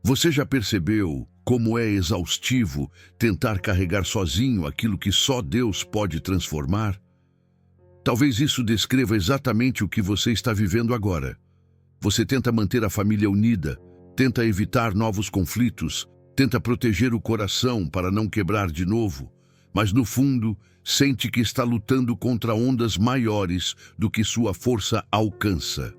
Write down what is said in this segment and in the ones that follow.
Você já percebeu como é exaustivo tentar carregar sozinho aquilo que só Deus pode transformar? Talvez isso descreva exatamente o que você está vivendo agora. Você tenta manter a família unida, tenta evitar novos conflitos, tenta proteger o coração para não quebrar de novo, mas no fundo sente que está lutando contra ondas maiores do que sua força alcança.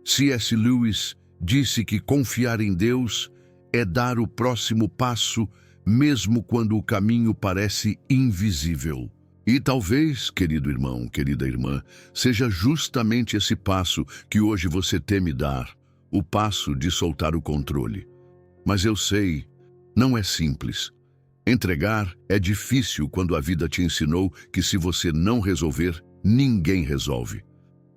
C.S. Lewis disse que confiar em Deus é dar o próximo passo, mesmo quando o caminho parece invisível. E talvez, querido irmão, querida irmã, seja justamente esse passo que hoje você teme dar, o passo de soltar o controle. Mas eu sei, não é simples. Entregar é difícil quando a vida te ensinou que se você não resolver, ninguém resolve.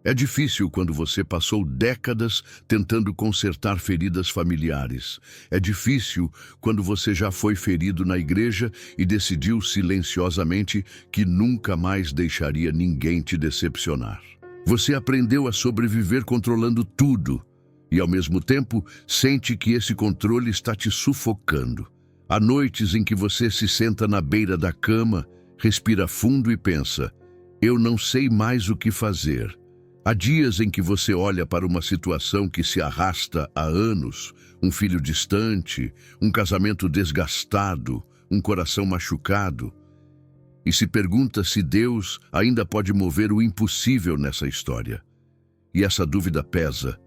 É difícil quando você passou décadas tentando consertar feridas familiares. É difícil quando você já foi ferido na igreja e decidiu silenciosamente que nunca mais deixaria ninguém te decepcionar. Você aprendeu a sobreviver controlando tudo e, ao mesmo tempo, sente que esse controle está te sufocando. Há noites em que você se senta na beira da cama, respira fundo e pensa: eu não sei mais o que fazer. Há dias em que você olha para uma situação que se arrasta há anos, um filho distante, um casamento desgastado, um coração machucado, e se pergunta se Deus ainda pode mover o impossível nessa história. E essa dúvida pesa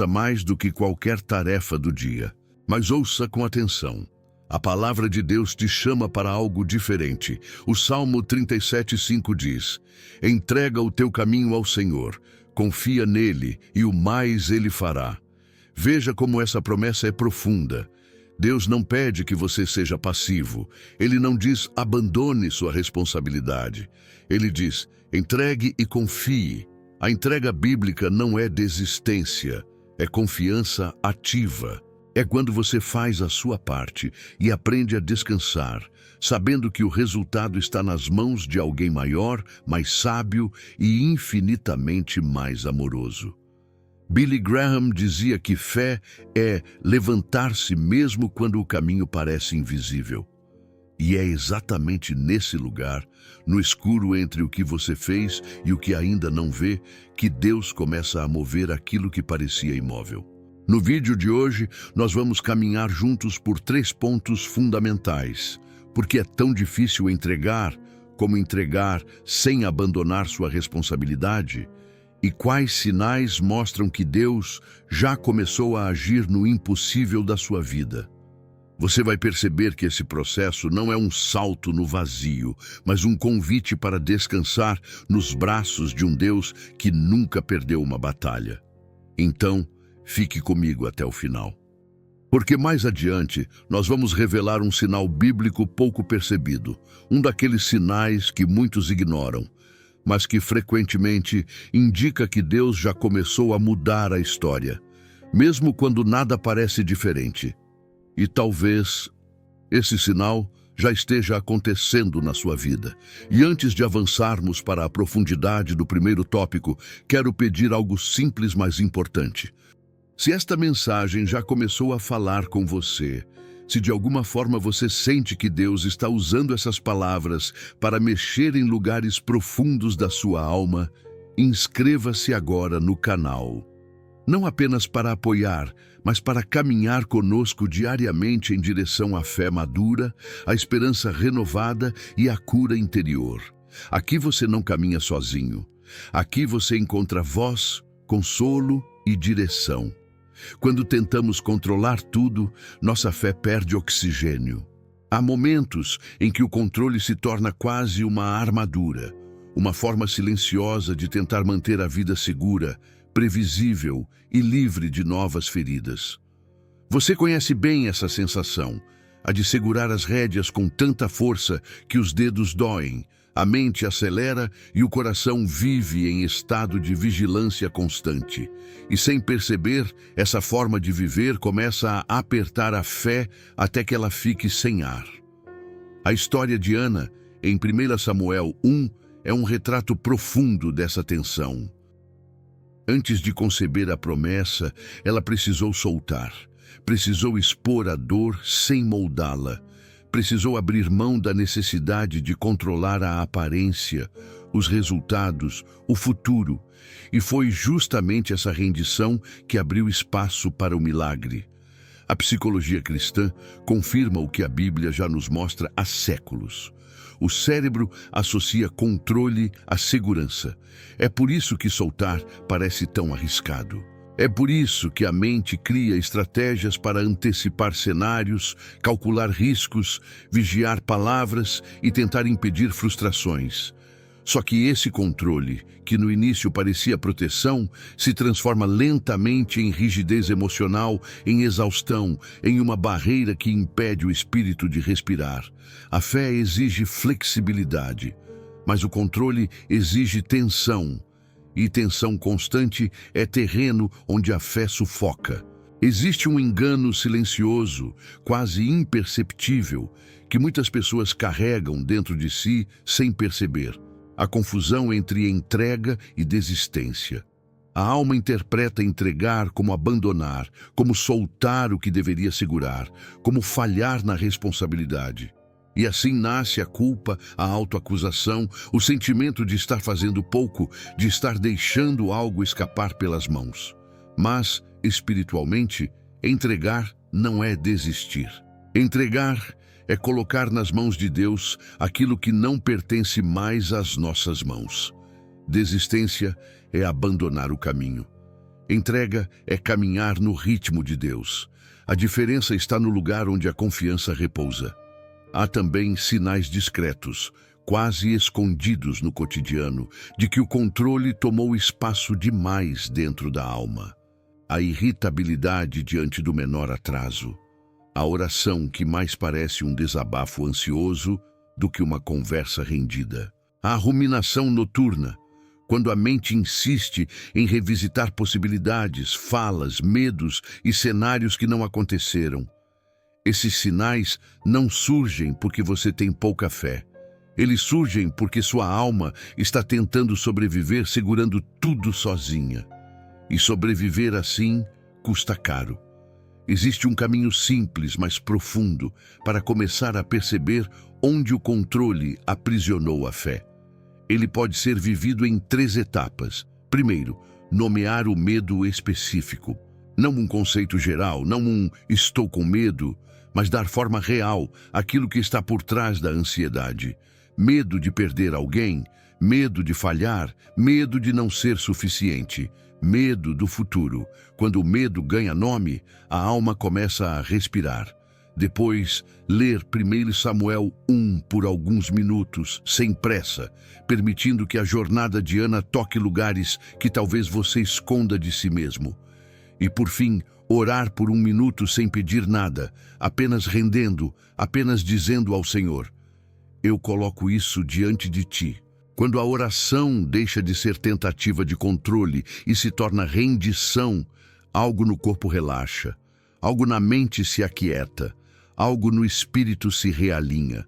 mais do que qualquer tarefa do dia. Mas ouça com atenção. A palavra de Deus te chama para algo diferente. O Salmo 37:5 diz: entrega o teu caminho ao Senhor, confia nele e o mais ele fará. Veja como essa promessa é profunda. Deus não pede que você seja passivo. Ele não diz abandone sua responsabilidade. Ele diz: entregue e confie. A entrega bíblica não é desistência, é confiança ativa. É quando você faz a sua parte e aprende a descansar, sabendo que o resultado está nas mãos de alguém maior, mais sábio e infinitamente mais amoroso. Billy Graham dizia que fé é levantar-se mesmo quando o caminho parece invisível. E é exatamente nesse lugar, no escuro entre o que você fez e o que ainda não vê, que Deus começa a mover aquilo que parecia imóvel. No vídeo de hoje, nós vamos caminhar juntos por 3 pontos fundamentais. Porque é tão difícil entregar, como entregar sem abandonar sua responsabilidade? E quais sinais mostram que Deus já começou a agir no impossível da sua vida? Você vai perceber que esse processo não é um salto no vazio, mas um convite para descansar nos braços de um Deus que nunca perdeu uma batalha. Então, fique comigo até o final. Porque mais adiante, nós vamos revelar um sinal bíblico pouco percebido, um daqueles sinais que muitos ignoram, mas que frequentemente indica que Deus já começou a mudar a história, mesmo quando nada parece diferente. E talvez esse sinal já esteja acontecendo na sua vida. E antes de avançarmos para a profundidade do primeiro tópico, quero pedir algo simples, mas importante. Se esta mensagem já começou a falar com você, se de alguma forma você sente que Deus está usando essas palavras para mexer em lugares profundos da sua alma, inscreva-se agora no canal. Não apenas para apoiar, mas para caminhar conosco diariamente em direção à fé madura, à esperança renovada e à cura interior. Aqui você não caminha sozinho. Aqui você encontra voz, consolo e direção. Quando tentamos controlar tudo, nossa fé perde oxigênio. Há momentos em que o controle se torna quase uma armadura, uma forma silenciosa de tentar manter a vida segura, previsível e livre de novas feridas. Você conhece bem essa sensação, a de segurar as rédeas com tanta força que os dedos doem, a mente acelera e o coração vive em estado de vigilância constante. E sem perceber, essa forma de viver começa a apertar a fé até que ela fique sem ar. A história de Ana, em 1 Samuel 1, é um retrato profundo dessa tensão. Antes de conceber a promessa, ela precisou soltar. Precisou expor a dor sem moldá-la. Precisou abrir mão da necessidade de controlar a aparência, os resultados, o futuro. E foi justamente essa rendição que abriu espaço para o milagre. A psicologia cristã confirma o que a Bíblia já nos mostra há séculos. O cérebro associa controle à segurança. É por isso que soltar parece tão arriscado. É por isso que a mente cria estratégias para antecipar cenários, calcular riscos, vigiar palavras e tentar impedir frustrações. Só que esse controle, que no início parecia proteção, se transforma lentamente em rigidez emocional, em exaustão, em uma barreira que impede o espírito de respirar. A fé exige flexibilidade, mas o controle exige tensão. E tensão constante é terreno onde a fé sufoca. Existe um engano silencioso, quase imperceptível, que muitas pessoas carregam dentro de si sem perceber. A confusão entre entrega e desistência. A alma interpreta entregar como abandonar, como soltar o que deveria segurar, como falhar na responsabilidade. E assim nasce a culpa, a autoacusação, o sentimento de estar fazendo pouco, de estar deixando algo escapar pelas mãos. Mas, espiritualmente, entregar não é desistir. Entregar é colocar nas mãos de Deus aquilo que não pertence mais às nossas mãos. Desistência é abandonar o caminho. Entrega é caminhar no ritmo de Deus. A diferença está no lugar onde a confiança repousa. Há também sinais discretos, quase escondidos no cotidiano, de que o controle tomou espaço demais dentro da alma. A irritabilidade diante do menor atraso. A oração que mais parece um desabafo ansioso do que uma conversa rendida. A ruminação noturna, quando a mente insiste em revisitar possibilidades, falas, medos e cenários que não aconteceram. Esses sinais não surgem porque você tem pouca fé. Eles surgem porque sua alma está tentando sobreviver segurando tudo sozinha. E sobreviver assim custa caro. Existe um caminho simples, mas profundo, para começar a perceber onde o controle aprisionou a fé. Ele pode ser vivido em 3 etapas. Primeiro, nomear o medo específico. Não um conceito geral, não um estou com medo, mas dar forma real àquilo que está por trás da ansiedade. Medo de perder alguém, medo de falhar, medo de não ser suficiente, medo do futuro. Quando o medo ganha nome, a alma começa a respirar. Depois, ler 1 Samuel 1 por alguns minutos, sem pressa, permitindo que a jornada de Ana toque lugares que talvez você esconda de si mesmo. E por fim, orar por 1 minuto sem pedir nada, apenas rendendo, apenas dizendo ao Senhor: eu coloco isso diante de ti. Quando a oração deixa de ser tentativa de controle e se torna rendição, algo no corpo relaxa, algo na mente se aquieta, algo no espírito se realinha.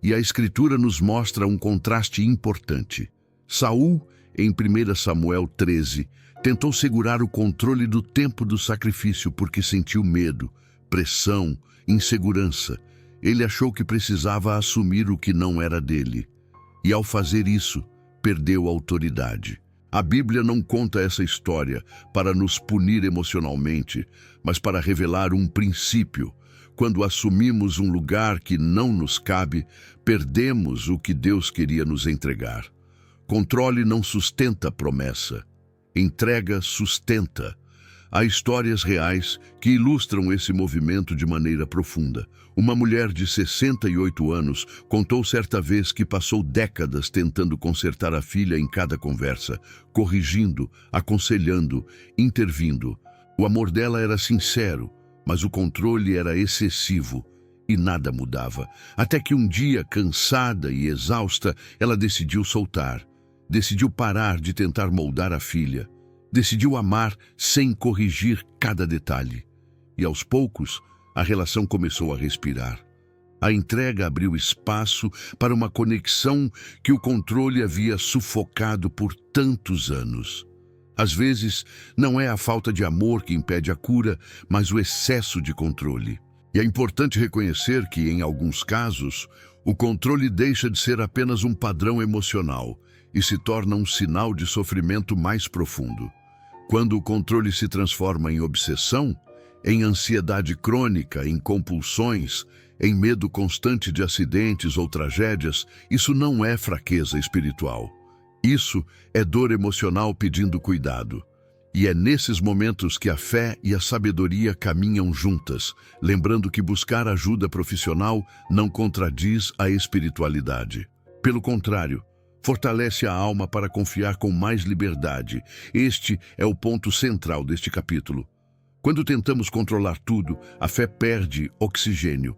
E a Escritura nos mostra um contraste importante. Saul, em 1 Samuel 13, tentou segurar o controle do tempo do sacrifício porque sentiu medo, pressão, insegurança. Ele achou que precisava assumir o que não era dele. E ao fazer isso, perdeu a autoridade. A Bíblia não conta essa história para nos punir emocionalmente, mas para revelar um princípio. Quando assumimos um lugar que não nos cabe, perdemos o que Deus queria nos entregar. Controle não sustenta promessa. Entrega sustenta. Há histórias reais que ilustram esse movimento de maneira profunda. Uma mulher de 68 anos contou certa vez que passou décadas tentando consertar a filha em cada conversa, corrigindo, aconselhando, intervindo. O amor dela era sincero, mas o controle era excessivo e nada mudava. Até que um dia, cansada e exausta, ela decidiu soltar. Decidiu parar de tentar moldar a filha. Decidiu amar sem corrigir cada detalhe. E aos poucos, a relação começou a respirar. A entrega abriu espaço para uma conexão que o controle havia sufocado por tantos anos. Às vezes, não é a falta de amor que impede a cura, mas o excesso de controle. E é importante reconhecer que, em alguns casos, o controle deixa de ser apenas um padrão emocional e se torna um sinal de sofrimento mais profundo. Quando o controle se transforma em obsessão, em ansiedade crônica, em compulsões, em medo constante de acidentes ou tragédias, isso não é fraqueza espiritual. Isso é dor emocional pedindo cuidado. E é nesses momentos que a fé e a sabedoria caminham juntas, lembrando que buscar ajuda profissional não contradiz a espiritualidade. Pelo contrário, fortalece a alma para confiar com mais liberdade. Este é o ponto central deste capítulo. Quando tentamos controlar tudo, a fé perde oxigênio.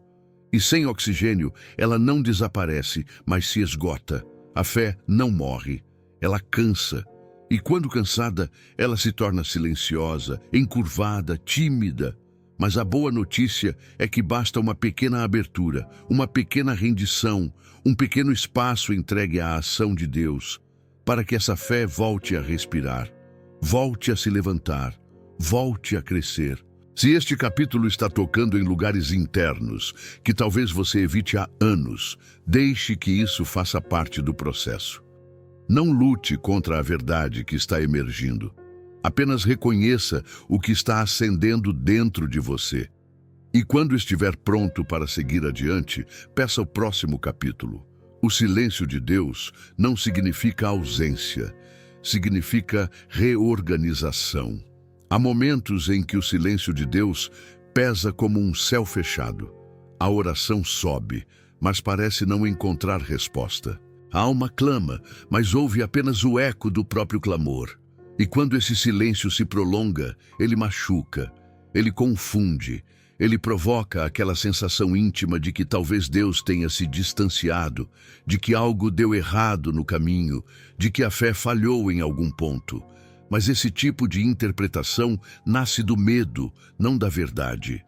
E sem oxigênio, ela não desaparece, mas se esgota. A fé não morre, ela cansa. E quando cansada, ela se torna silenciosa, encurvada, tímida. Mas a boa notícia é que basta uma pequena abertura, uma pequena rendição, um pequeno espaço entregue à ação de Deus, para que essa fé volte a respirar, volte a se levantar, volte a crescer. Se este capítulo está tocando em lugares internos, que talvez você evite há anos, deixe que isso faça parte do processo. Não lute contra a verdade que está emergindo. Apenas reconheça o que está acendendo dentro de você. E quando estiver pronto para seguir adiante, peça o próximo capítulo. O silêncio de Deus não significa ausência, significa reorganização. Há momentos em que o silêncio de Deus pesa como um céu fechado. A oração sobe, mas parece não encontrar resposta. A alma clama, mas ouve apenas o eco do próprio clamor. E quando esse silêncio se prolonga, ele machuca, ele confunde, ele provoca aquela sensação íntima de que talvez Deus tenha se distanciado, de que algo deu errado no caminho, de que a fé falhou em algum ponto. Mas esse tipo de interpretação nasce do medo, não da verdade.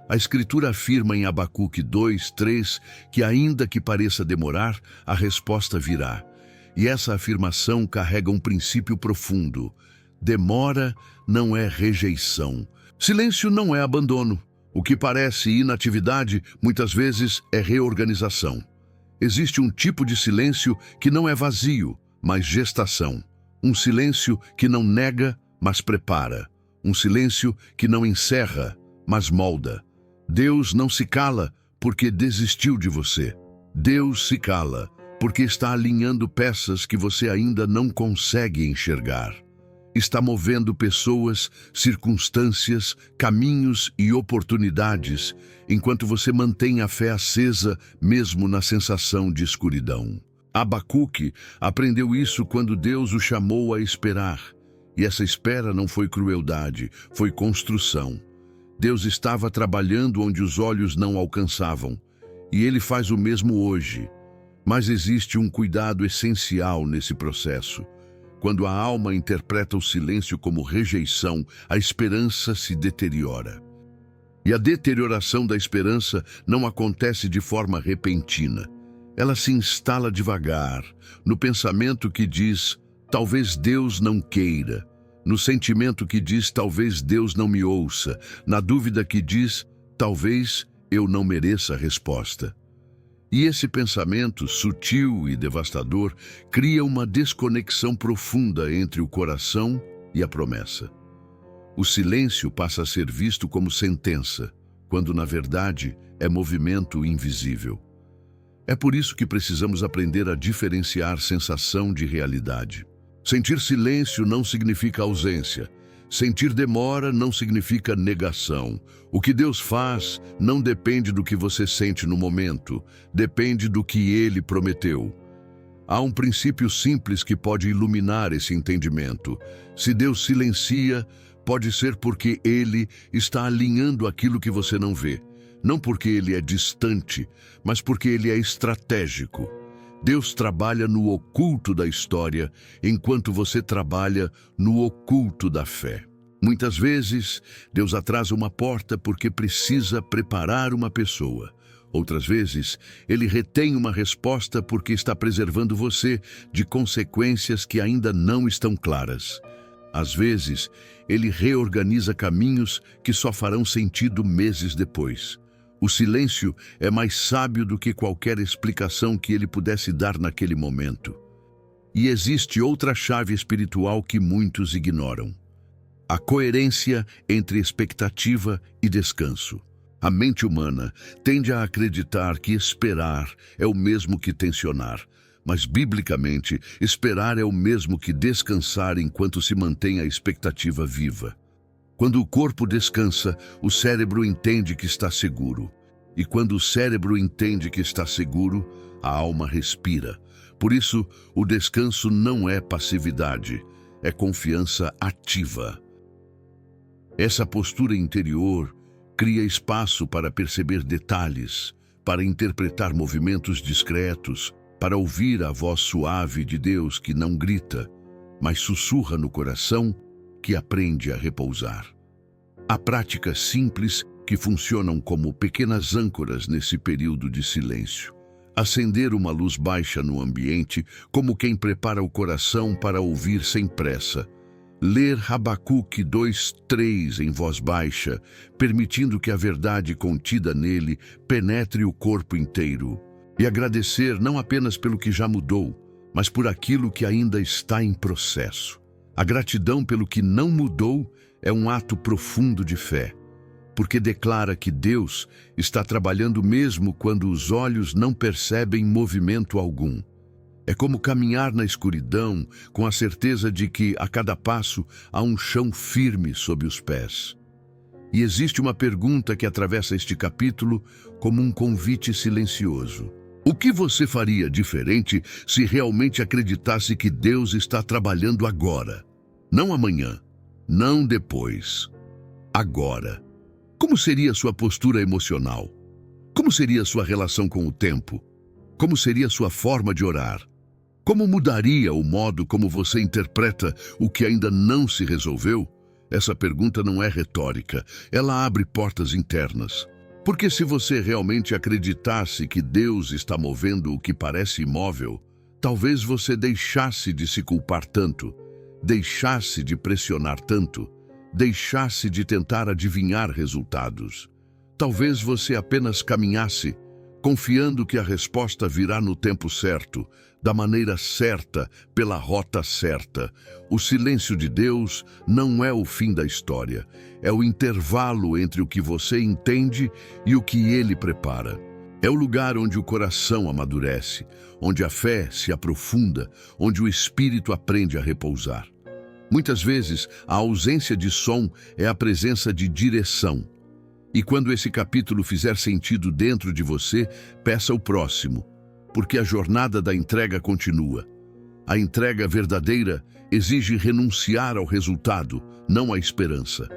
A Escritura afirma em Abacuque 2:3 que ainda que pareça demorar, a resposta virá. E essa afirmação carrega um princípio profundo. Demora não é rejeição. Silêncio não é abandono. O que parece inatividade, muitas vezes, é reorganização. Existe um tipo de silêncio que não é vazio, mas gestação. Um silêncio que não nega, mas prepara. Um silêncio que não encerra, mas molda. Deus não se cala porque desistiu de você. Deus se cala porque está alinhando peças que você ainda não consegue enxergar. Está movendo pessoas, circunstâncias, caminhos e oportunidades, enquanto você mantém a fé acesa, mesmo na sensação de escuridão. Abacuque aprendeu isso quando Deus o chamou a esperar. E essa espera não foi crueldade, foi construção. Deus estava trabalhando onde os olhos não alcançavam, e Ele faz o mesmo hoje. Mas existe um cuidado essencial nesse processo. Quando a alma interpreta o silêncio como rejeição, a esperança se deteriora. E a deterioração da esperança não acontece de forma repentina. Ela se instala devagar, no pensamento que diz, talvez Deus não queira, no sentimento que diz, talvez Deus não me ouça, na dúvida que diz, talvez eu não mereça resposta. E esse pensamento, sutil e devastador, cria uma desconexão profunda entre o coração e a promessa. O silêncio passa a ser visto como sentença, quando na verdade é movimento invisível. É por isso que precisamos aprender a diferenciar sensação de realidade. Sentir silêncio não significa ausência. Sentir demora não significa negação. O que Deus faz não depende do que você sente no momento, depende do que Ele prometeu. Há um princípio simples que pode iluminar esse entendimento. Se Deus silencia, pode ser porque Ele está alinhando aquilo que você não vê. Não porque Ele é distante, mas porque Ele é estratégico. Deus trabalha no oculto da história, enquanto você trabalha no oculto da fé. Muitas vezes, Deus atrasa uma porta porque precisa preparar uma pessoa. Outras vezes, Ele retém uma resposta porque está preservando você de consequências que ainda não estão claras. Às vezes, ele reorganiza caminhos que só farão sentido meses depois. O silêncio é mais sábio do que qualquer explicação que ele pudesse dar naquele momento. E existe outra chave espiritual que muitos ignoram: a coerência entre expectativa e descanso. A mente humana tende a acreditar que esperar é o mesmo que tensionar, mas, biblicamente, esperar é o mesmo que descansar enquanto se mantém a expectativa viva. Quando o corpo descansa, o cérebro entende que está seguro. E quando o cérebro entende que está seguro, a alma respira. Por isso, o descanso não é passividade, é confiança ativa. Essa postura interior cria espaço para perceber detalhes, para interpretar movimentos discretos, para ouvir a voz suave de Deus que não grita, mas sussurra no coração, que aprende a repousar. Há práticas simples que funcionam como pequenas âncoras nesse período de silêncio. Acender uma luz baixa no ambiente, como quem prepara o coração para ouvir sem pressa. Ler Habacuque 2:3 em voz baixa, permitindo que a verdade contida nele penetre o corpo inteiro. E agradecer não apenas pelo que já mudou, mas por aquilo que ainda está em processo. A gratidão pelo que não mudou é um ato profundo de fé, porque declara que Deus está trabalhando mesmo quando os olhos não percebem movimento algum. É como caminhar na escuridão com a certeza de que, a cada passo, há um chão firme sob os pés. E existe uma pergunta que atravessa este capítulo como um convite silencioso. O que você faria diferente se realmente acreditasse que Deus está trabalhando agora? Não amanhã, não depois. Agora. Como seria sua postura emocional? Como seria sua relação com o tempo? Como seria sua forma de orar? Como mudaria o modo como você interpreta o que ainda não se resolveu? Essa pergunta não é retórica, ela abre portas internas. Porque se você realmente acreditasse que Deus está movendo o que parece imóvel, talvez você deixasse de se culpar tanto, deixasse de pressionar tanto, deixasse de tentar adivinhar resultados. Talvez você apenas caminhasse, confiando que a resposta virá no tempo certo, da maneira certa, pela rota certa. O silêncio de Deus não é o fim da história, é o intervalo entre o que você entende e o que Ele prepara. É o lugar onde o coração amadurece, onde a fé se aprofunda, onde o espírito aprende a repousar. Muitas vezes, a ausência de som é a presença de direção. E quando esse capítulo fizer sentido dentro de você, peça o próximo, porque a jornada da entrega continua. A entrega verdadeira exige renunciar ao resultado, não à esperança.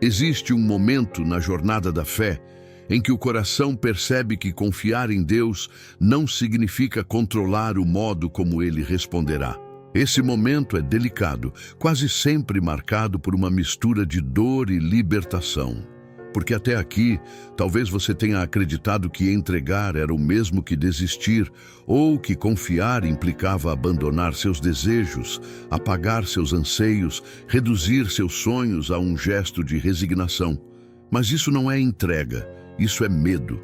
Existe um momento na jornada da fé em que o coração percebe que confiar em Deus não significa controlar o modo como Ele responderá. Esse momento é delicado, quase sempre marcado por uma mistura de dor e libertação. Porque até aqui, talvez você tenha acreditado que entregar era o mesmo que desistir, ou que confiar implicava abandonar seus desejos, apagar seus anseios, reduzir seus sonhos a um gesto de resignação. Mas isso não é entrega, isso é medo.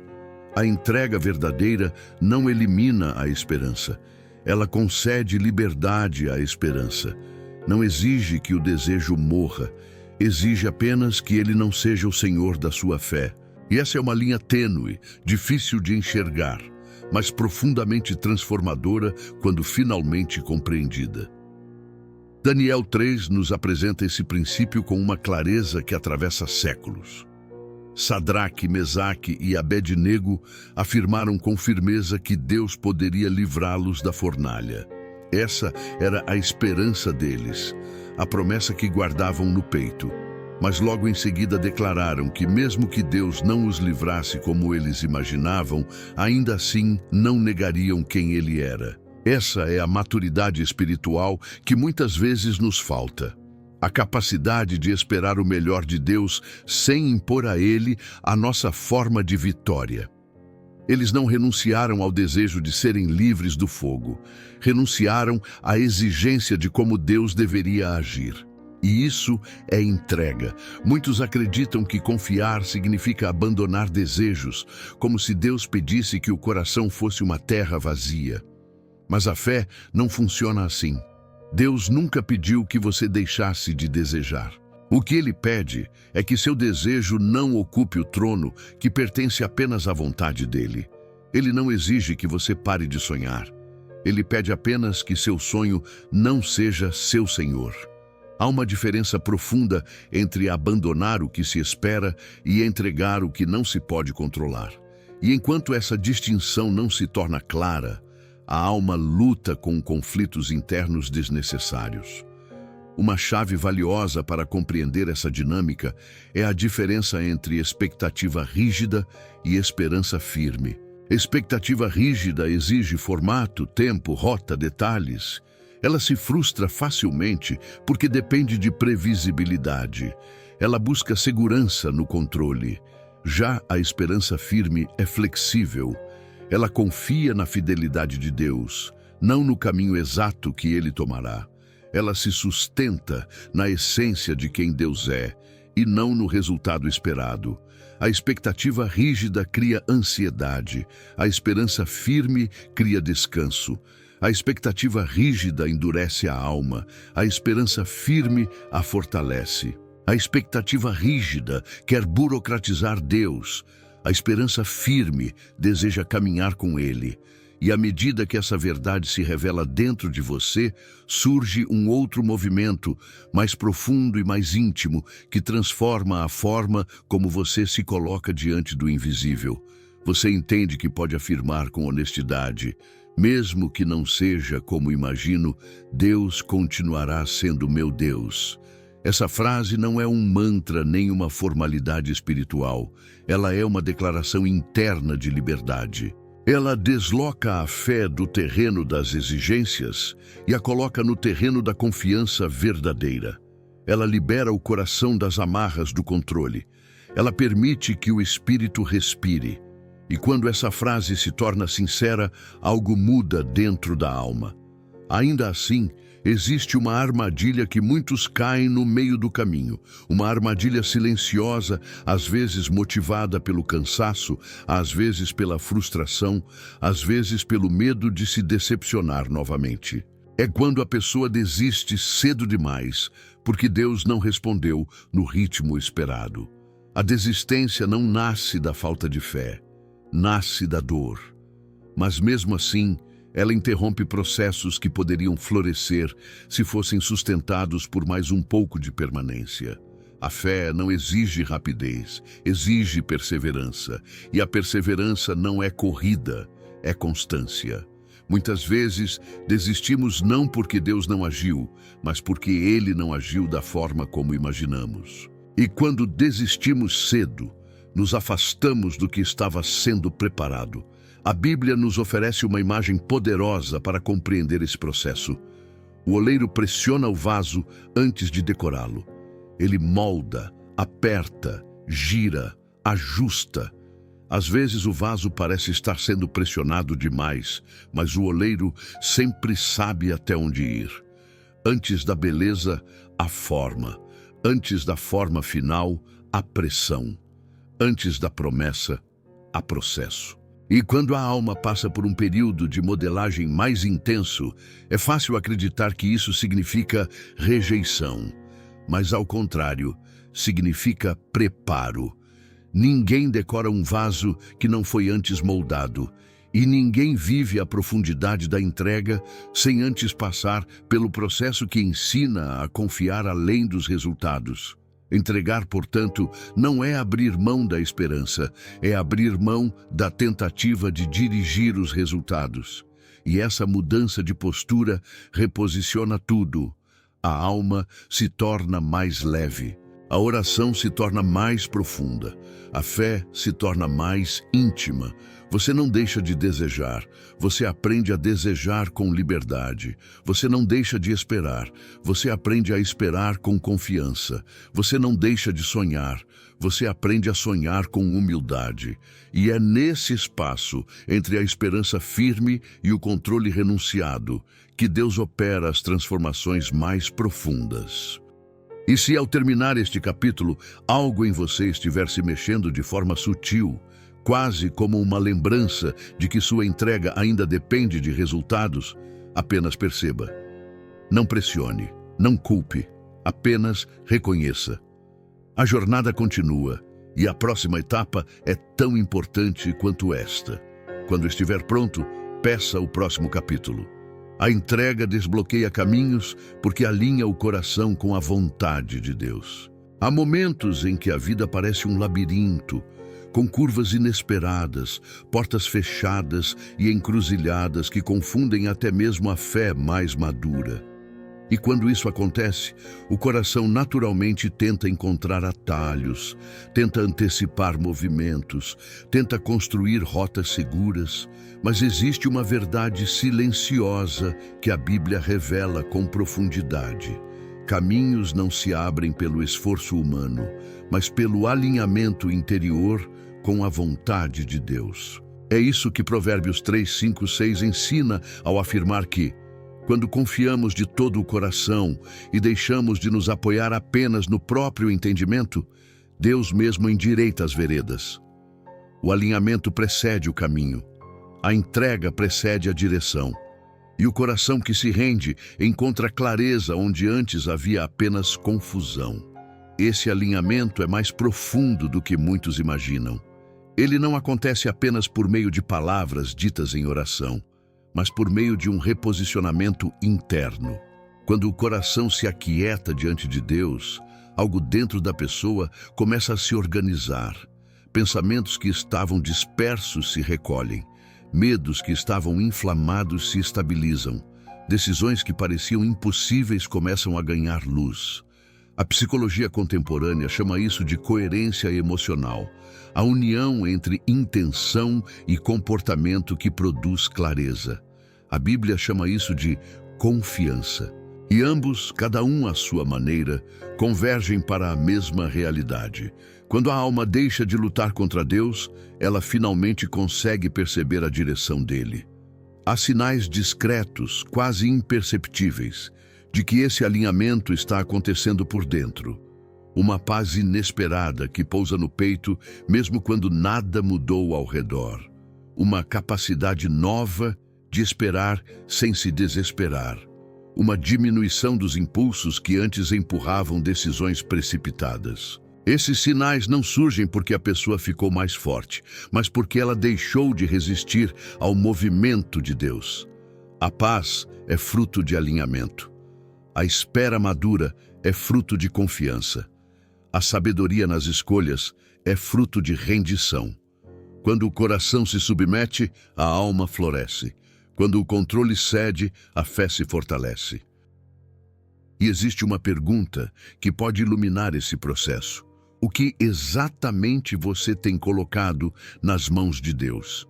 A entrega verdadeira não elimina a esperança. Ela concede liberdade à esperança. Não exige que o desejo morra, exige apenas que ele não seja o senhor da sua fé. E essa é uma linha tênue, difícil de enxergar, mas profundamente transformadora quando finalmente compreendida. Daniel 3 nos apresenta esse princípio com uma clareza que atravessa séculos. Sadraque, Mesaque e Abednego afirmaram com firmeza que Deus poderia livrá-los da fornalha. Essa era a esperança deles, a promessa que guardavam no peito. Mas logo em seguida declararam que mesmo que Deus não os livrasse como eles imaginavam, ainda assim não negariam quem Ele era. Essa é a maturidade espiritual que muitas vezes nos falta. A capacidade de esperar o melhor de Deus sem impor a Ele a nossa forma de vitória. Eles não renunciaram ao desejo de serem livres do fogo, renunciaram à exigência de como Deus deveria agir. E isso é entrega. Muitos acreditam que confiar significa abandonar desejos, como se Deus pedisse que o coração fosse uma terra vazia. Mas a fé não funciona assim. Deus nunca pediu que você deixasse de desejar. O que Ele pede é que seu desejo não ocupe o trono que pertence apenas à vontade dEle. Ele não exige que você pare de sonhar. Ele pede apenas que seu sonho não seja seu senhor. Há uma diferença profunda entre abandonar o que se espera e entregar o que não se pode controlar. E enquanto essa distinção não se torna clara, a alma luta com conflitos internos desnecessários. Uma chave valiosa para compreender essa dinâmica é a diferença entre expectativa rígida e esperança firme. Expectativa rígida exige formato, tempo, rota, detalhes. Ela se frustra facilmente porque depende de previsibilidade. Ela busca segurança no controle. Já a esperança firme é flexível. Ela confia na fidelidade de Deus, não no caminho exato que Ele tomará. Ela se sustenta na essência de quem Deus é e não no resultado esperado. A expectativa rígida cria ansiedade. A esperança firme cria descanso. A expectativa rígida endurece a alma. A esperança firme a fortalece. A expectativa rígida quer burocratizar Deus. A esperança firme deseja caminhar com Ele. E à medida que essa verdade se revela dentro de você, surge um outro movimento, mais profundo e mais íntimo, que transforma a forma como você se coloca diante do invisível. Você entende que pode afirmar com honestidade: mesmo que não seja como imagino, Deus continuará sendo meu Deus. Essa frase não é um mantra nem uma formalidade espiritual. Ela é uma declaração interna de liberdade. Ela desloca a fé do terreno das exigências e a coloca no terreno da confiança verdadeira. Ela libera o coração das amarras do controle. Ela permite que o espírito respire. E quando essa frase se torna sincera, algo muda dentro da alma. Ainda assim, existe uma armadilha que muitos caem no meio do caminho. Uma armadilha silenciosa, às vezes motivada pelo cansaço, às vezes pela frustração, às vezes pelo medo de se decepcionar novamente. É quando a pessoa desiste cedo demais, porque Deus não respondeu no ritmo esperado. A desistência não nasce da falta de fé, nasce da dor. Mas mesmo assim, ela interrompe processos que poderiam florescer se fossem sustentados por mais um pouco de permanência. A fé não exige rapidez, exige perseverança. E a perseverança não é corrida, é constância. Muitas vezes desistimos não porque Deus não agiu, mas porque Ele não agiu da forma como imaginamos. E quando desistimos cedo, nos afastamos do que estava sendo preparado. A Bíblia nos oferece uma imagem poderosa para compreender esse processo. O oleiro pressiona o vaso antes de decorá-lo. Ele molda, aperta, gira, ajusta. Às vezes o vaso parece estar sendo pressionado demais, mas o oleiro sempre sabe até onde ir. Antes da beleza, a forma. Antes da forma final, a pressão. Antes da promessa, a processo. E quando a alma passa por um período de modelagem mais intenso, é fácil acreditar que isso significa rejeição. Mas, ao contrário, significa preparo. Ninguém decora um vaso que não foi antes moldado. E ninguém vive a profundidade da entrega sem antes passar pelo processo que ensina a confiar além dos resultados. Entregar, portanto, não é abrir mão da esperança, é abrir mão da tentativa de dirigir os resultados. E essa mudança de postura reposiciona tudo. A alma se torna mais leve. A oração se torna mais profunda. A fé se torna mais íntima. Você não deixa de desejar, você aprende a desejar com liberdade. Você não deixa de esperar, você aprende a esperar com confiança. Você não deixa de sonhar, você aprende a sonhar com humildade. E é nesse espaço, entre a esperança firme e o controle renunciado, que Deus opera as transformações mais profundas. E se ao terminar este capítulo, algo em você estiver se mexendo de forma sutil, quase como uma lembrança de que sua entrega ainda depende de resultados, apenas perceba. Não pressione, não culpe, apenas reconheça. A jornada continua e a próxima etapa é tão importante quanto esta. Quando estiver pronto, peça o próximo capítulo. A entrega desbloqueia caminhos porque alinha o coração com a vontade de Deus. Há momentos em que a vida parece um labirinto, com curvas inesperadas, portas fechadas e encruzilhadas que confundem até mesmo a fé mais madura. E quando isso acontece, o coração naturalmente tenta encontrar atalhos, tenta antecipar movimentos, tenta construir rotas seguras, mas existe uma verdade silenciosa que a Bíblia revela com profundidade. Caminhos não se abrem pelo esforço humano, mas pelo alinhamento interior com a vontade de Deus. É isso que Provérbios 3, 5, 6 ensina ao afirmar que, quando confiamos de todo o coração e deixamos de nos apoiar apenas no próprio entendimento, Deus mesmo endireita as veredas. O alinhamento precede o caminho, a entrega precede a direção, e o coração que se rende encontra clareza onde antes havia apenas confusão. Esse alinhamento é mais profundo do que muitos imaginam. Ele não acontece apenas por meio de palavras ditas em oração, mas por meio de um reposicionamento interno. Quando o coração se aquieta diante de Deus, algo dentro da pessoa começa a se organizar. Pensamentos que estavam dispersos se recolhem. Medos que estavam inflamados se estabilizam. Decisões que pareciam impossíveis começam a ganhar luz. A psicologia contemporânea chama isso de coerência emocional, a união entre intenção e comportamento que produz clareza. A Bíblia chama isso de confiança. E ambos, cada um à sua maneira, convergem para a mesma realidade. Quando a alma deixa de lutar contra Deus, ela finalmente consegue perceber a direção dele. Há sinais discretos, quase imperceptíveis, de que esse alinhamento está acontecendo por dentro. Uma paz inesperada que pousa no peito, mesmo quando nada mudou ao redor. Uma capacidade nova de esperar sem se desesperar. Uma diminuição dos impulsos que antes empurravam decisões precipitadas. Esses sinais não surgem porque a pessoa ficou mais forte, mas porque ela deixou de resistir ao movimento de Deus. A paz é fruto de alinhamento. A espera madura é fruto de confiança. A sabedoria nas escolhas é fruto de rendição. Quando o coração se submete, a alma floresce. Quando o controle cede, a fé se fortalece. E existe uma pergunta que pode iluminar esse processo. O que exatamente você tem colocado nas mãos de Deus?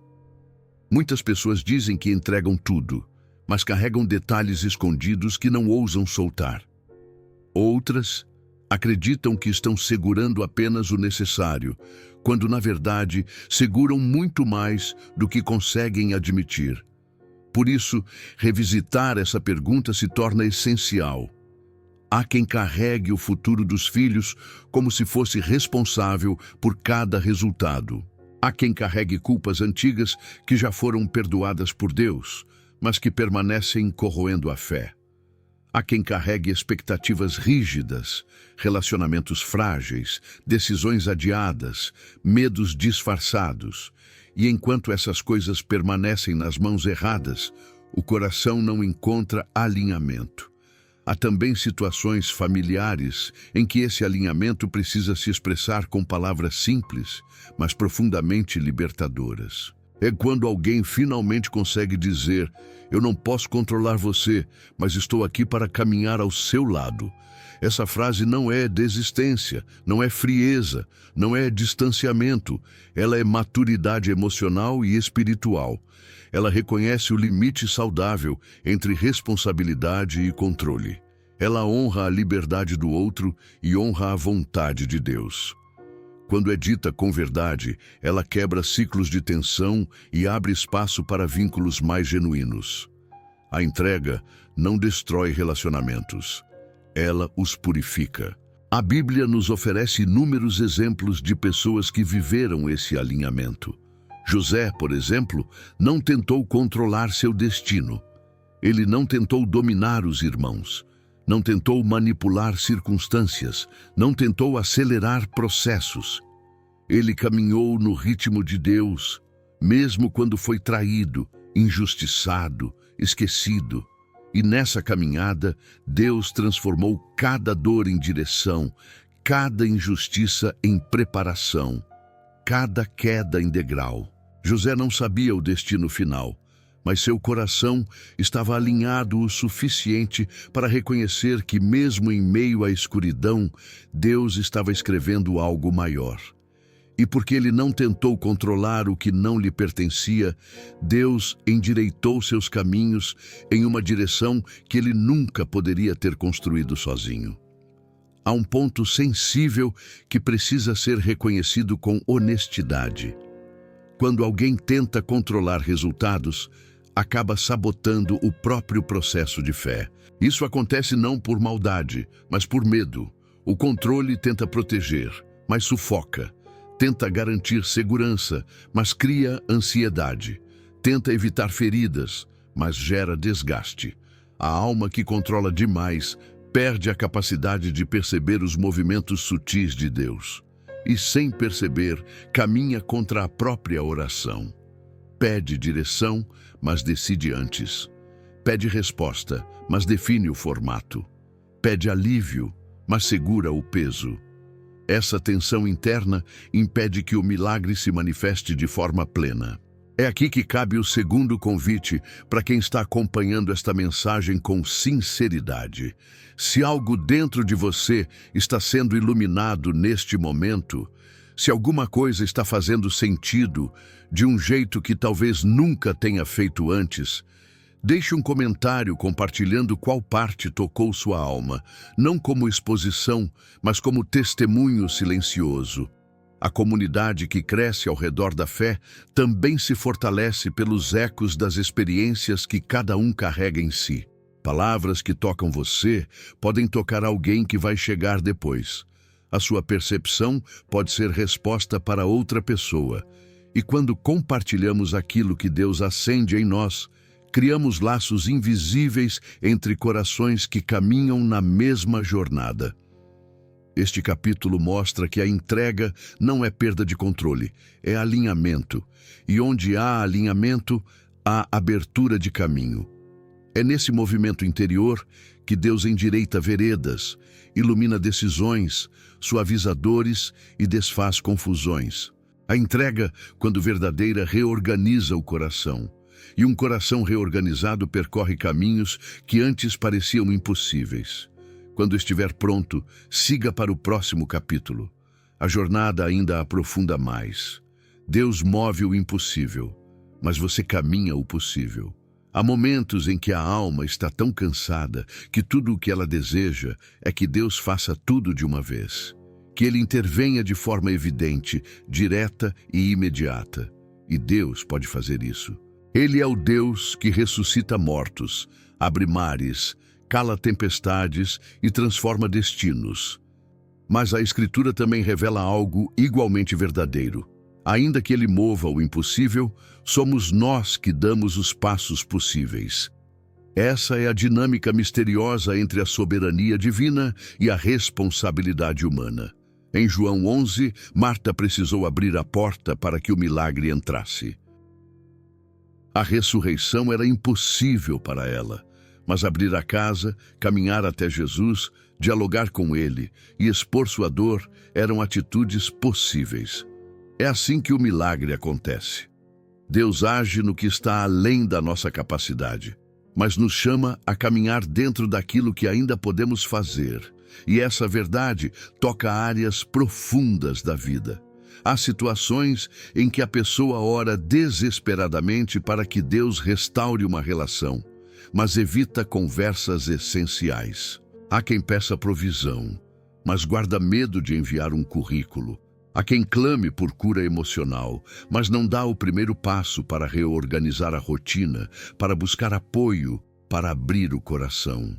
Muitas pessoas dizem que entregam tudo, mas carregam detalhes escondidos que não ousam soltar. Outras acreditam que estão segurando apenas o necessário, quando na verdade seguram muito mais do que conseguem admitir. Por isso, revisitar essa pergunta se torna essencial. Há quem carregue o futuro dos filhos como se fosse responsável por cada resultado. Há quem carregue culpas antigas que já foram perdoadas por Deus, mas que permanecem corroendo a fé. Há quem carregue expectativas rígidas, relacionamentos frágeis, decisões adiadas, medos disfarçados. E enquanto essas coisas permanecem nas mãos erradas, o coração não encontra alinhamento. Há também situações familiares em que esse alinhamento precisa se expressar com palavras simples, mas profundamente libertadoras. É quando alguém finalmente consegue dizer: "Eu não posso controlar você, mas estou aqui para caminhar ao seu lado." Essa frase não é desistência, não é frieza, não é distanciamento. Ela é maturidade emocional e espiritual. Ela reconhece o limite saudável entre responsabilidade e controle. Ela honra a liberdade do outro e honra a vontade de Deus. Quando é dita com verdade, ela quebra ciclos de tensão e abre espaço para vínculos mais genuínos. A entrega não destrói relacionamentos. Ela os purifica. A Bíblia nos oferece inúmeros exemplos de pessoas que viveram esse alinhamento. José, por exemplo, não tentou controlar seu destino. Ele não tentou dominar os irmãos, não tentou manipular circunstâncias, não tentou acelerar processos. Ele caminhou no ritmo de Deus, mesmo quando foi traído, injustiçado, esquecido. E nessa caminhada, Deus transformou cada dor em direção, cada injustiça em preparação, cada queda em degrau. José não sabia o destino final, mas seu coração estava alinhado o suficiente para reconhecer que, mesmo em meio à escuridão, Deus estava escrevendo algo maior. E porque ele não tentou controlar o que não lhe pertencia, Deus endireitou seus caminhos em uma direção que ele nunca poderia ter construído sozinho. Há um ponto sensível que precisa ser reconhecido com honestidade. Quando alguém tenta controlar resultados, acaba sabotando o próprio processo de fé. Isso acontece não por maldade, mas por medo. O controle tenta proteger, mas sufoca. Tenta garantir segurança, mas cria ansiedade. Tenta evitar feridas, mas gera desgaste. A alma que controla demais perde a capacidade de perceber os movimentos sutis de Deus. E, sem perceber, caminha contra a própria oração. Pede direção, mas decide antes. Pede resposta, mas define o formato. Pede alívio, mas segura o peso. Essa tensão interna impede que o milagre se manifeste de forma plena. É aqui que cabe o segundo convite para quem está acompanhando esta mensagem com sinceridade. Se algo dentro de você está sendo iluminado neste momento, se alguma coisa está fazendo sentido de um jeito que talvez nunca tenha feito antes, deixe um comentário compartilhando qual parte tocou sua alma, não como exposição, mas como testemunho silencioso. A comunidade que cresce ao redor da fé também se fortalece pelos ecos das experiências que cada um carrega em si. Palavras que tocam você podem tocar alguém que vai chegar depois. A sua percepção pode ser resposta para outra pessoa. E quando compartilhamos aquilo que Deus acende em nós, criamos laços invisíveis entre corações que caminham na mesma jornada. Este capítulo mostra que a entrega não é perda de controle, é alinhamento. E onde há alinhamento, há abertura de caminho. É nesse movimento interior que Deus endireita veredas, ilumina decisões, suaviza dores e desfaz confusões. A entrega, quando verdadeira, reorganiza o coração. E um coração reorganizado percorre caminhos que antes pareciam impossíveis. Quando estiver pronto, siga para o próximo capítulo. A jornada ainda aprofunda mais. Deus move o impossível, mas você caminha o possível. Há momentos em que a alma está tão cansada que tudo o que ela deseja é que Deus faça tudo de uma vez. Que Ele intervenha de forma evidente, direta e imediata. E Deus pode fazer isso. Ele é o Deus que ressuscita mortos, abre mares, cala tempestades e transforma destinos. Mas a Escritura também revela algo igualmente verdadeiro. Ainda que Ele mova o impossível, somos nós que damos os passos possíveis. Essa é a dinâmica misteriosa entre a soberania divina e a responsabilidade humana. Em João 11, Marta precisou abrir a porta para que o milagre entrasse. A ressurreição era impossível para ela. Mas abrir a casa, caminhar até Jesus, dialogar com Ele e expor sua dor eram atitudes possíveis. É assim que o milagre acontece. Deus age no que está além da nossa capacidade, mas nos chama a caminhar dentro daquilo que ainda podemos fazer. E essa verdade toca áreas profundas da vida. Há situações em que a pessoa ora desesperadamente para que Deus restaure uma relação, mas evita conversas essenciais. Há quem peça provisão, mas guarda medo de enviar um currículo. Há quem clame por cura emocional, mas não dá o primeiro passo para reorganizar a rotina, para buscar apoio, para abrir o coração.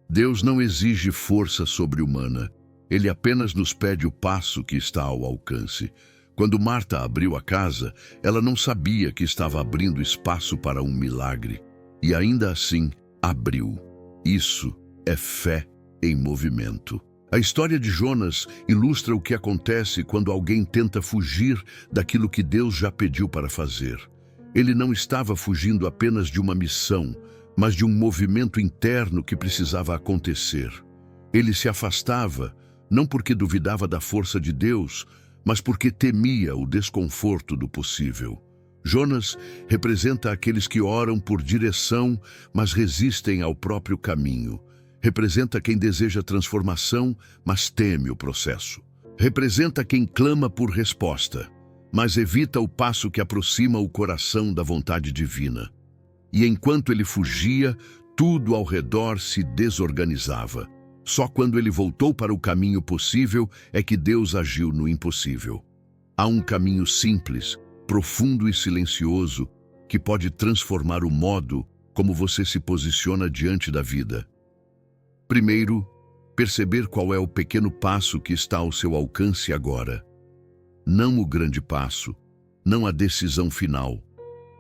Deus não exige força sobre-humana. Ele apenas nos pede o passo que está ao alcance. Quando Marta abriu a casa, ela não sabia que estava abrindo espaço para um milagre. E ainda assim, abriu. Isso é fé em movimento. A história de Jonas ilustra o que acontece quando alguém tenta fugir daquilo que Deus já pediu para fazer. Ele não estava fugindo apenas de uma missão, mas de um movimento interno que precisava acontecer. Ele se afastava, não porque duvidava da força de Deus, mas porque temia o desconforto do possível. Jonas representa aqueles que oram por direção, mas resistem ao próprio caminho. Representa quem deseja transformação, mas teme o processo. Representa quem clama por resposta, mas evita o passo que aproxima o coração da vontade divina. E enquanto ele fugia, tudo ao redor se desorganizava. Só quando ele voltou para o caminho possível é que Deus agiu no impossível. Há um caminho simples, profundo e silencioso, que pode transformar o modo como você se posiciona diante da vida. Primeiro, perceber qual é o pequeno passo que está ao seu alcance agora. Não o grande passo, não a decisão final,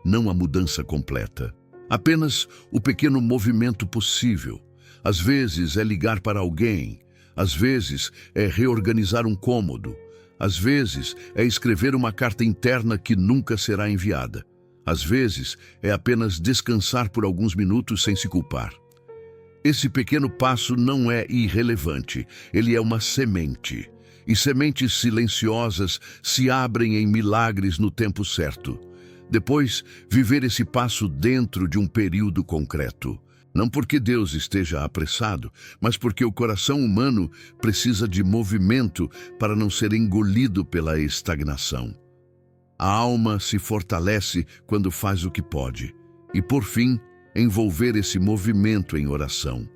não a mudança completa. Apenas o pequeno movimento possível. Às vezes é ligar para alguém, às vezes é reorganizar um cômodo, às vezes é escrever uma carta interna que nunca será enviada. Às vezes é apenas descansar por alguns minutos sem se culpar. Esse pequeno passo não é irrelevante, ele é uma semente. E sementes silenciosas se abrem em milagres no tempo certo. Depois, viver esse passo dentro de um período concreto. Não porque Deus esteja apressado, mas porque o coração humano precisa de movimento para não ser engolido pela estagnação. A alma se fortalece quando faz o que pode. E, por fim, envolver esse movimento em oração.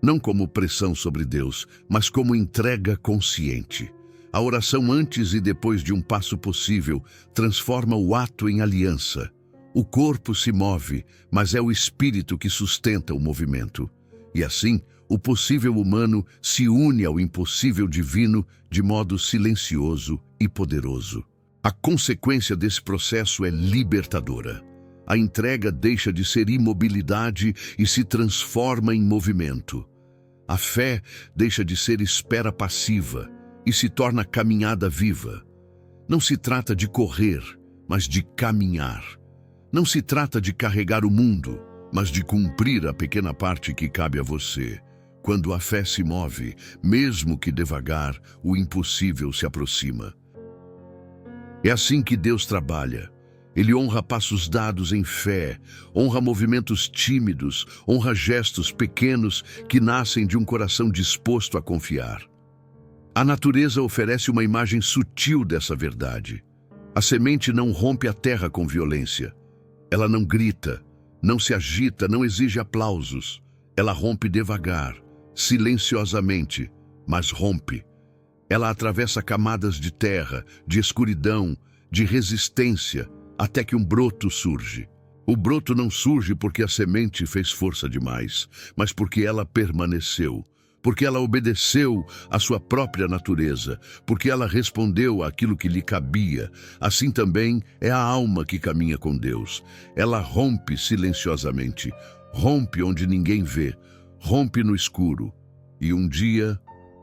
Não como pressão sobre Deus, mas como entrega consciente. A oração antes e depois de um passo possível transforma o ato em aliança. O corpo se move, mas é o espírito que sustenta o movimento. E assim, o possível humano se une ao impossível divino de modo silencioso e poderoso. A consequência desse processo é libertadora. A entrega deixa de ser imobilidade e se transforma em movimento. A fé deixa de ser espera passiva e se torna caminhada viva. Não se trata de correr, mas de caminhar. Não se trata de carregar o mundo, mas de cumprir a pequena parte que cabe a você. Quando a fé se move, mesmo que devagar, o impossível se aproxima. É assim que Deus trabalha. Ele honra passos dados em fé, honra movimentos tímidos, honra gestos pequenos que nascem de um coração disposto a confiar. A natureza oferece uma imagem sutil dessa verdade. A semente não rompe a terra com violência. Ela não grita, não se agita, não exige aplausos. Ela rompe devagar, silenciosamente, mas rompe. Ela atravessa camadas de terra, de escuridão, de resistência, até que um broto surge. O broto não surge porque a semente fez força demais, mas porque ela permaneceu, porque ela obedeceu à sua própria natureza, porque ela respondeu àquilo que lhe cabia. Assim também é a alma que caminha com Deus. Ela rompe silenciosamente, rompe onde ninguém vê, rompe no escuro, e um dia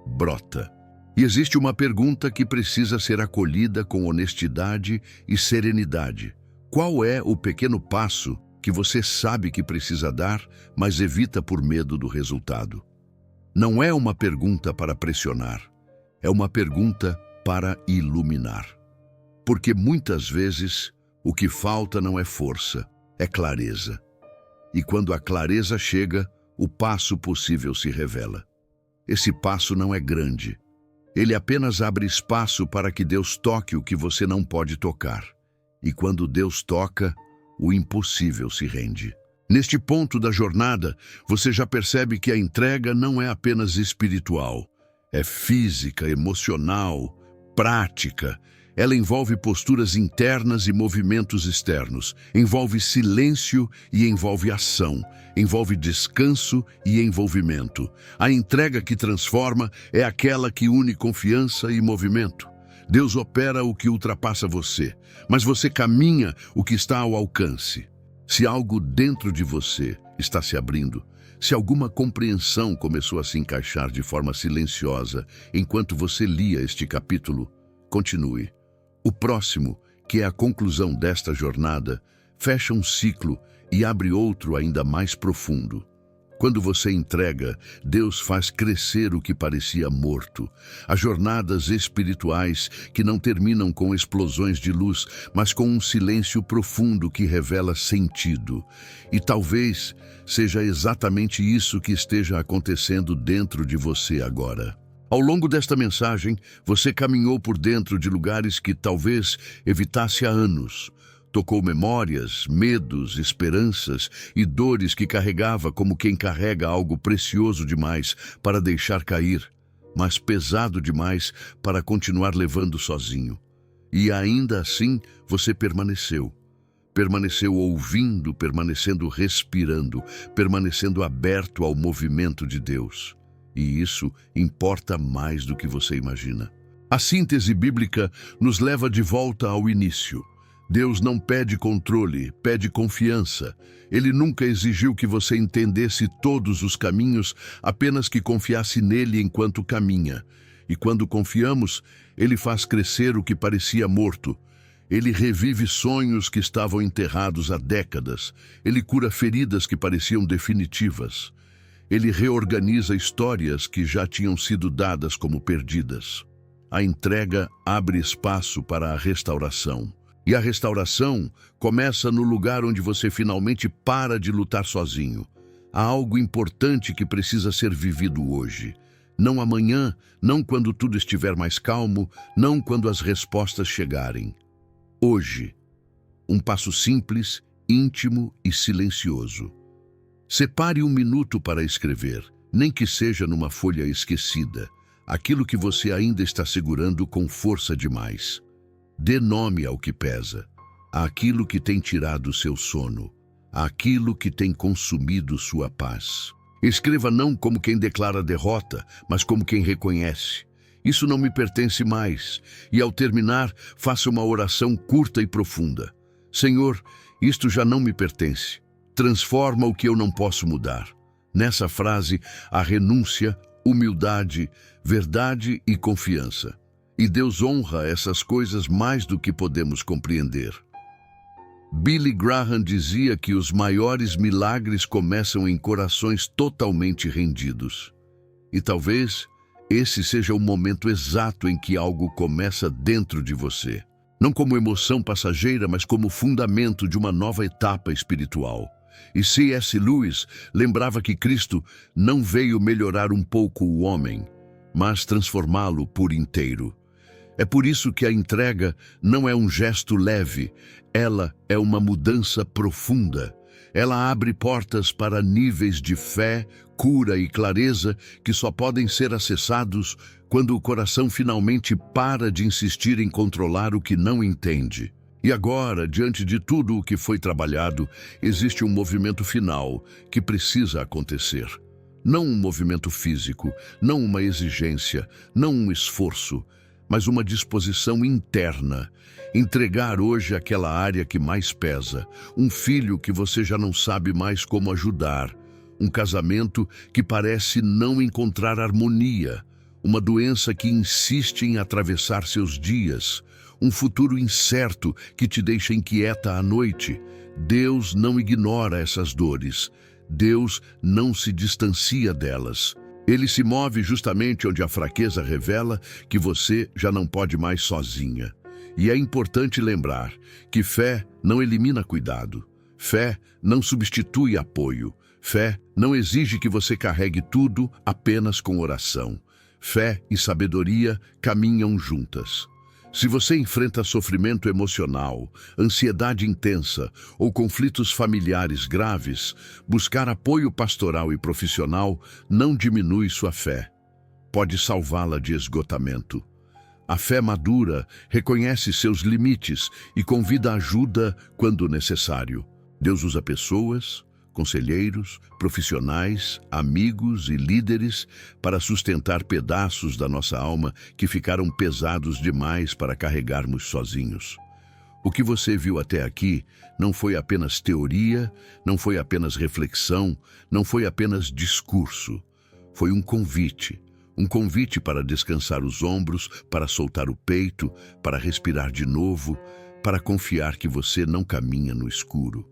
brota. E existe uma pergunta que precisa ser acolhida com honestidade e serenidade. Qual é o pequeno passo que você sabe que precisa dar, mas evita por medo do resultado? Não é uma pergunta para pressionar, é uma pergunta para iluminar. Porque muitas vezes o que falta não é força, é clareza. E quando a clareza chega, o passo possível se revela. Esse passo não é grande. Ele apenas abre espaço para que Deus toque o que você não pode tocar. E quando Deus toca, o impossível se rende. Neste ponto da jornada, você já percebe que a entrega não é apenas espiritual. É física, emocional, prática. Ela envolve posturas internas e movimentos externos, envolve silêncio e envolve ação, envolve descanso e envolvimento. A entrega que transforma é aquela que une confiança e movimento. Deus opera o que ultrapassa você, mas você caminha o que está ao alcance. Se algo dentro de você está se abrindo, se alguma compreensão começou a se encaixar de forma silenciosa enquanto você lia este capítulo, continue. O próximo, que é a conclusão desta jornada, fecha um ciclo e abre outro ainda mais profundo. Quando você entrega, Deus faz crescer o que parecia morto. Há jornadas espirituais que não terminam com explosões de luz, mas com um silêncio profundo que revela sentido. E talvez seja exatamente isso que esteja acontecendo dentro de você agora. Ao longo desta mensagem, você caminhou por dentro de lugares que talvez evitasse há anos. Tocou memórias, medos, esperanças e dores que carregava como quem carrega algo precioso demais para deixar cair, mas pesado demais para continuar levando sozinho. E ainda assim, você permaneceu. Permaneceu ouvindo, permanecendo respirando, permanecendo aberto ao movimento de Deus. E isso importa mais do que você imagina. A síntese bíblica nos leva de volta ao início. Deus não pede controle, pede confiança. Ele nunca exigiu que você entendesse todos os caminhos, apenas que confiasse nele enquanto caminha. E quando confiamos, ele faz crescer o que parecia morto. Ele revive sonhos que estavam enterrados há décadas. Ele cura feridas que pareciam definitivas. Ele reorganiza histórias que já tinham sido dadas como perdidas. A entrega abre espaço para a restauração. E a restauração começa no lugar onde você finalmente para de lutar sozinho. Há algo importante que precisa ser vivido hoje. Não amanhã, não quando tudo estiver mais calmo, não quando as respostas chegarem. Hoje. Um passo simples, íntimo e silencioso. Separe um minuto para escrever, nem que seja numa folha esquecida, aquilo que você ainda está segurando com força demais. Dê nome ao que pesa, àquilo que tem tirado seu sono, àquilo que tem consumido sua paz. Escreva não como quem declara derrota, mas como quem reconhece. Isso não me pertence mais. E ao terminar, faça uma oração curta e profunda. Senhor, isto já não me pertence. Transforma o que eu não posso mudar. Nessa frase, há renúncia, humildade, verdade e confiança. E Deus honra essas coisas mais do que podemos compreender. Billy Graham dizia que os maiores milagres começam em corações totalmente rendidos. E talvez esse seja o momento exato em que algo começa dentro de você. Não como emoção passageira, mas como fundamento de uma nova etapa espiritual. E C.S. Lewis lembrava que Cristo não veio melhorar um pouco o homem, mas transformá-lo por inteiro. É por isso que a entrega não é um gesto leve, ela é uma mudança profunda. Ela abre portas para níveis de fé, cura e clareza que só podem ser acessados quando o coração finalmente para de insistir em controlar o que não entende. E agora, diante de tudo o que foi trabalhado, existe um movimento final que precisa acontecer. Não um movimento físico, não uma exigência, não um esforço, mas uma disposição interna. Entregar hoje aquela área que mais pesa, um filho que você já não sabe mais como ajudar, um casamento que parece não encontrar harmonia, uma doença que insiste em atravessar seus dias, um futuro incerto que te deixa inquieta à noite. Deus não ignora essas dores. Deus não se distancia delas. Ele se move justamente onde a fraqueza revela que você já não pode mais sozinha. E é importante lembrar que fé não elimina cuidado. Fé não substitui apoio. Fé não exige que você carregue tudo apenas com oração. Fé e sabedoria caminham juntas. Se você enfrenta sofrimento emocional, ansiedade intensa ou conflitos familiares graves, buscar apoio pastoral e profissional não diminui sua fé. Pode salvá-la de esgotamento. A fé madura reconhece seus limites e convida ajuda quando necessário. Deus usa pessoas, conselheiros, profissionais, amigos e líderes para sustentar pedaços da nossa alma que ficaram pesados demais para carregarmos sozinhos. O que você viu até aqui não foi apenas teoria, não foi apenas reflexão, não foi apenas discurso. Foi um convite para descansar os ombros, para soltar o peito, para respirar de novo, para confiar que você não caminha no escuro.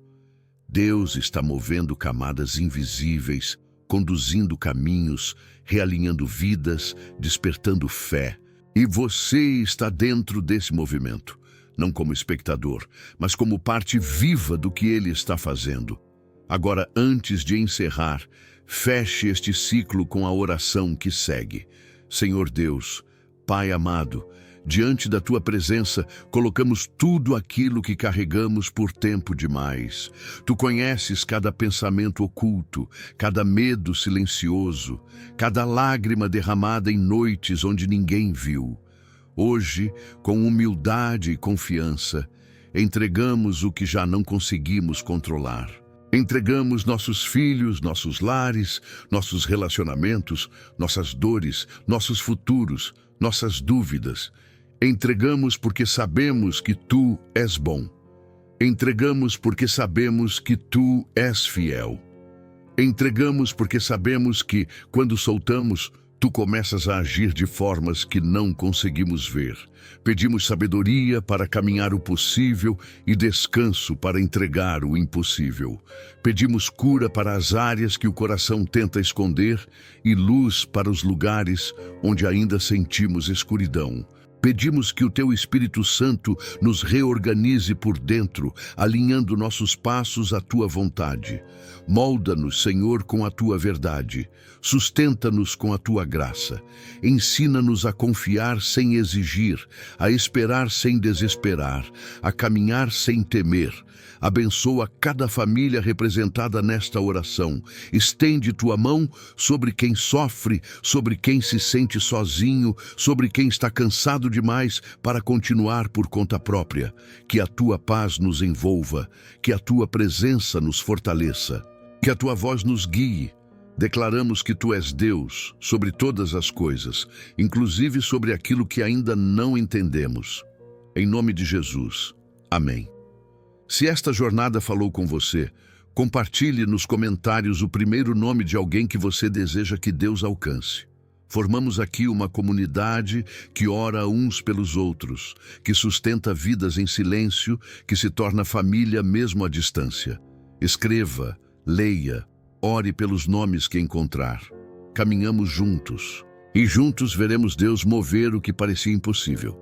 Deus está movendo camadas invisíveis, conduzindo caminhos, realinhando vidas, despertando fé. E você está dentro desse movimento, não como espectador, mas como parte viva do que Ele está fazendo. Agora, antes de encerrar, feche este ciclo com a oração que segue. Senhor Deus, Pai amado, diante da Tua presença, colocamos tudo aquilo que carregamos por tempo demais. Tu conheces cada pensamento oculto, cada medo silencioso, cada lágrima derramada em noites onde ninguém viu. Hoje, com humildade e confiança, entregamos o que já não conseguimos controlar. Entregamos nossos filhos, nossos lares, nossos relacionamentos, nossas dores, nossos futuros, nossas dúvidas. Entregamos porque sabemos que Tu és bom. Entregamos porque sabemos que Tu és fiel. Entregamos porque sabemos que, quando soltamos, Tu começas a agir de formas que não conseguimos ver. Pedimos sabedoria para caminhar o possível e descanso para entregar o impossível. Pedimos cura para as áreas que o coração tenta esconder e luz para os lugares onde ainda sentimos escuridão. Pedimos que o Teu Espírito Santo nos reorganize por dentro, alinhando nossos passos à Tua vontade. Molda-nos, Senhor, com a Tua verdade. Sustenta-nos com a Tua graça. Ensina-nos a confiar sem exigir, a esperar sem desesperar, a caminhar sem temer. Abençoa cada família representada nesta oração. Estende Tua mão sobre quem sofre, sobre quem se sente sozinho, sobre quem está cansado demais para continuar por conta própria. Que a Tua paz nos envolva, que a Tua presença nos fortaleça, que a Tua voz nos guie. Declaramos que Tu és Deus sobre todas as coisas, inclusive sobre aquilo que ainda não entendemos. Em nome de Jesus. Amém. Se esta jornada falou com você, compartilhe nos comentários o primeiro nome de alguém que você deseja que Deus alcance. Formamos aqui uma comunidade que ora uns pelos outros, que sustenta vidas em silêncio, que se torna família mesmo à distância. Escreva, leia, ore pelos nomes que encontrar. Caminhamos juntos, e juntos veremos Deus mover o que parecia impossível.